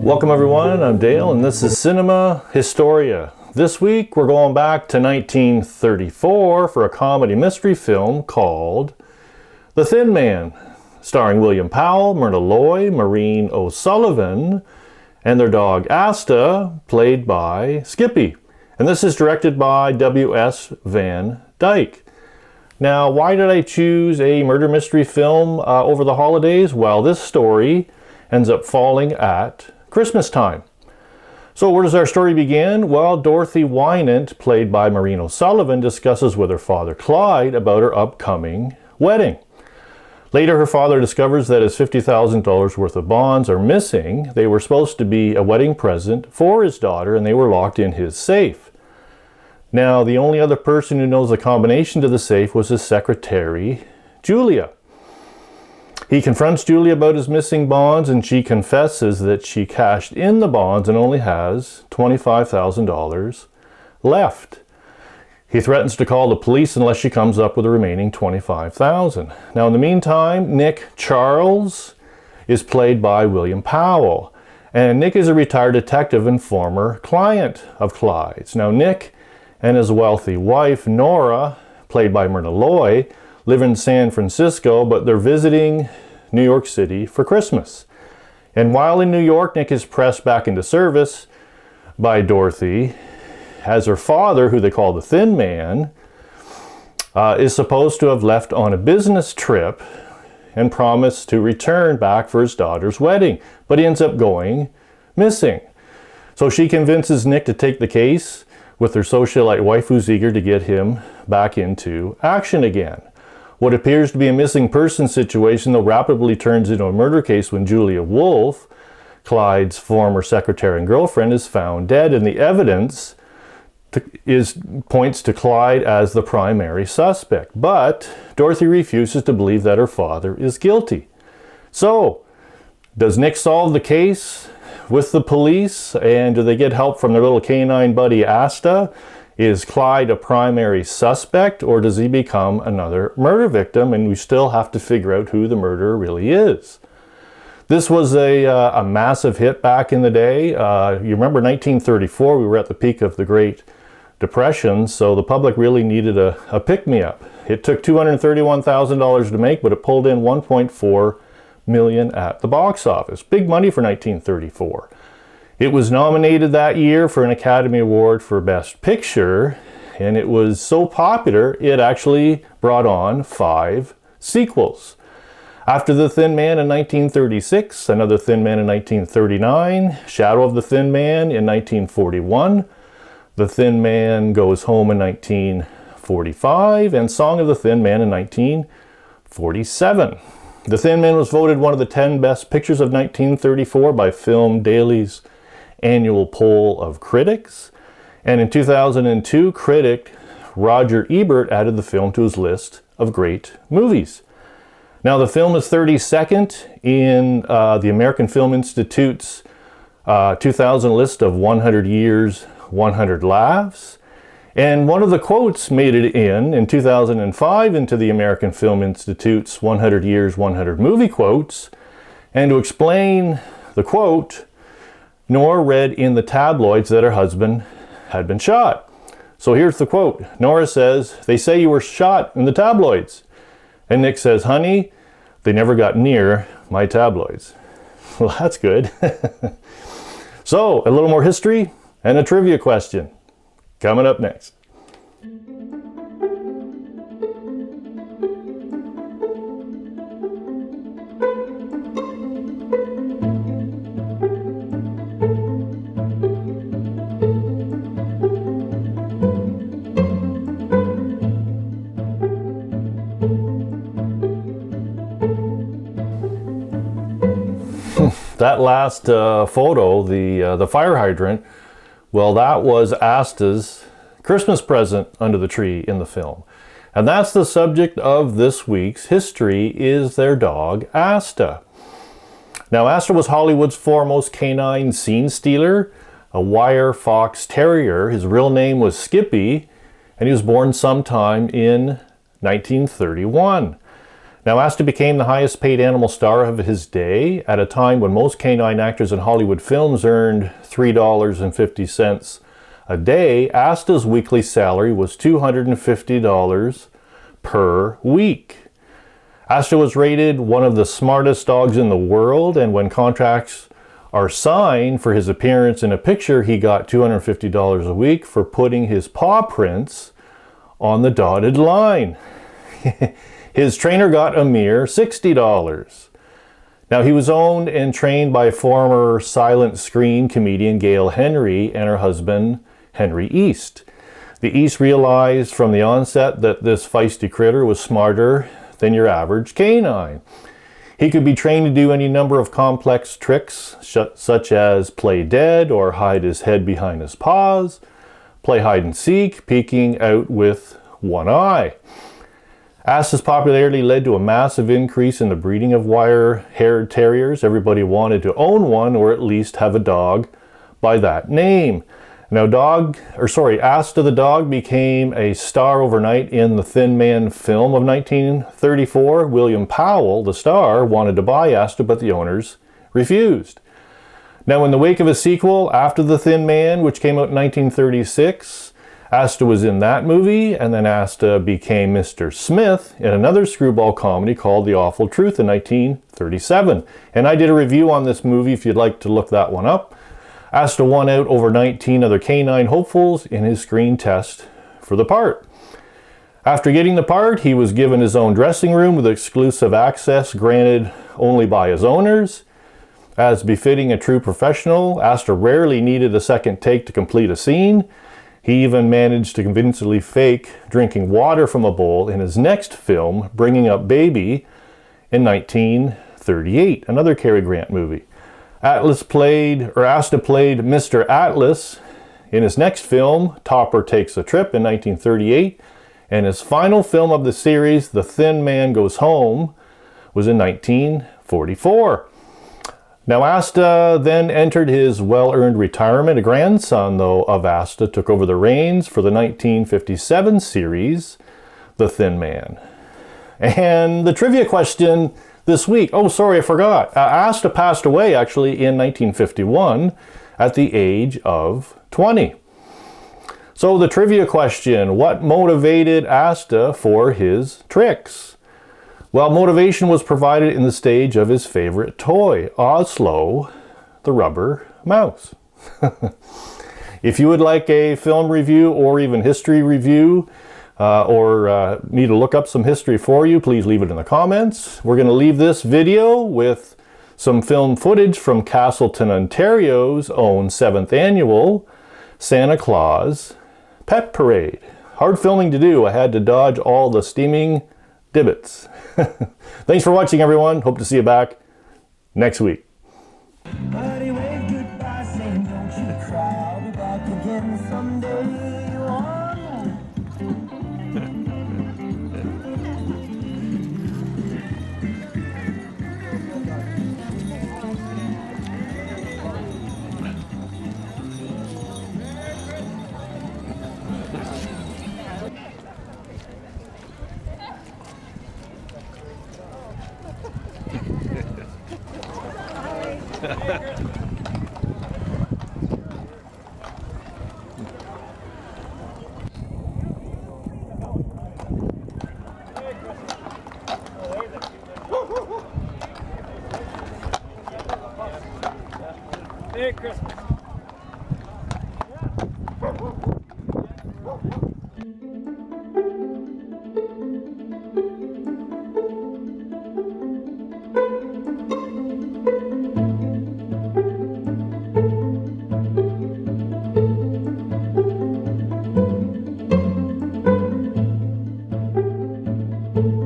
Welcome everyone, I'm Dale and this is Cinema Historia. This week we're going back to 1934 for a comedy mystery film called The Thin Man, starring William Powell, Myrna Loy, Maureen O'Sullivan, and their dog Asta, played by Skippy. And this is directed by W.S. Van Dyke. Now, why did I choose a murder mystery film over the holidays? Well, this story ends up falling at Christmas time. So where does our story begin? Well, Dorothy Wynant, played by Maureen O'Sullivan, discusses with her father Clyde about her upcoming wedding. Later, her father discovers that his $50,000 worth of bonds are missing. They were supposed to be a wedding present for his daughter, and they were locked in his safe. Now, the only other person who knows the combination to the safe was his secretary, Julia. He confronts Julia about his missing bonds, and she confesses that she cashed in the bonds and only has $25,000 left. He threatens to call the police unless she comes up with the remaining $25,000. Now, in the meantime, Nick Charles is played by William Powell, and Nick is a retired detective and former client of Clyde's. Now, Nick and his wealthy wife, Nora, played by Myrna Loy, live in San Francisco, but they're visiting New York City for Christmas. And while in New York, Nick is pressed back into service by Dorothy, as her father, who they call the Thin Man, is supposed to have left on a business trip and promised to return back for his daughter's wedding, but he ends up going missing. So she convinces Nick to take the case with her socialite wife, who's eager to get him back into action again. What appears to be a missing person situation, though, rapidly turns into a murder case when Julia Wolfe, Clyde's former secretary and girlfriend, is found dead, and the evidence points to Clyde as the primary suspect. But Dorothy refuses to believe that her father is guilty. So, does Nick solve the case with the police, and do they get help from their little canine buddy Asta? Is Clyde a primary suspect, or does he become another murder victim, and we still have to figure out who the murderer really is? This was a massive hit back in the day. You remember 1934, we were at the peak of the Great Depression, so the public really needed a pick-me-up. It took $231,000 to make, but it pulled in $1.4 million at the box office. Big money for 1934. It was nominated that year for an Academy Award for Best Picture, and it was so popular, it actually brought on 5 sequels. After The Thin Man in 1936, Another Thin Man in 1939, Shadow of the Thin Man in 1941, The Thin Man Goes Home in 1945, and Song of the Thin Man in 1947. The Thin Man was voted one of the 10 best pictures of 1934 by Film Daily's annual poll of critics, and in 2002, critic Roger Ebert added the film to his list of great movies. Now, the film is 32nd in the American Film Institute's 2000 list of 100 Years, 100 Laughs, and one of the quotes made it in 2005 into the American Film Institute's 100 Years, 100 Movie Quotes. And to explain the quote, Nora read in the tabloids that her husband had been shot. So here's the quote. Nora says, "They say you were shot in the tabloids." And Nick says, "Honey, they never got near my tabloids." Well, that's good. So, a little more history and a trivia question coming up next. That last photo, the fire hydrant, well, that was Asta's Christmas present under the tree in the film. And that's the subject of this week's history, is their dog, Asta. Now, Asta was Hollywood's foremost canine scene stealer, a wire fox terrier. His real name was Skippy, and he was born sometime in 1931. Now, Asta became the highest paid animal star of his day at a time when most canine actors in Hollywood films earned $3.50 a day. Asta's weekly salary was $250 per week. Asta was rated one of the smartest dogs in the world, and when contracts are signed for his appearance in a picture, he got $250 a week for putting his paw prints on the dotted line. His trainer got a mere $60. Now, he was owned and trained by former silent screen comedian Gail Henry and her husband, Henry East. The East realized from the onset that this feisty critter was smarter than your average canine. He could be trained to do any number of complex tricks, such as play dead or hide his head behind his paws, play hide and seek, peeking out with one eye. Asta's popularity led to a massive increase in the breeding of wire-haired terriers. Everybody wanted to own one or at least have a dog by that name. Now, Asta the dog became a star overnight in the Thin Man film of 1934. William Powell, the star, wanted to buy Asta, but the owners refused. Now, in the wake of a sequel, After the Thin Man, which came out in 1936, Asta was in that movie, and then Asta became Mr. Smith in another screwball comedy called The Awful Truth in 1937. And I did a review on this movie if you'd like to look that one up. Asta won out over 19 other canine hopefuls in his screen test for the part. After getting the part, he was given his own dressing room with exclusive access granted only by his owners. As befitting a true professional, Asta rarely needed a second take to complete a scene. He even managed to convincingly fake drinking water from a bowl in his next film, Bringing Up Baby, in 1938, another Cary Grant movie. Asta played Mr. Atlas in his next film, Topper Takes a Trip, in 1938, and his final film of the series, The Thin Man Goes Home, was in 1944. Now, Asta then entered his well-earned retirement. A grandson, though, of Asta took over the reins for the 1957 series, The Thin Man. And the trivia question this week, oh, sorry, I forgot. Asta passed away, actually, in 1951 at the age of 20. So the trivia question, what motivated Asta for his tricks? Well, motivation was provided in the stage of his favorite toy, Oslo, the rubber mouse. If you would like a film review or even history review, or need to look up some history for you, please leave it in the comments. We're going to leave this video with some film footage from Castleton, Ontario's own 7th annual Santa Claus Pet Parade. Hard filming to do. I had to dodge all the steaming divots. Thanks for watching, everyone. Hope to see you back next week. Buddy, wave goodbye, saying don't you cry, I'll be back again someday. Merry Christmas.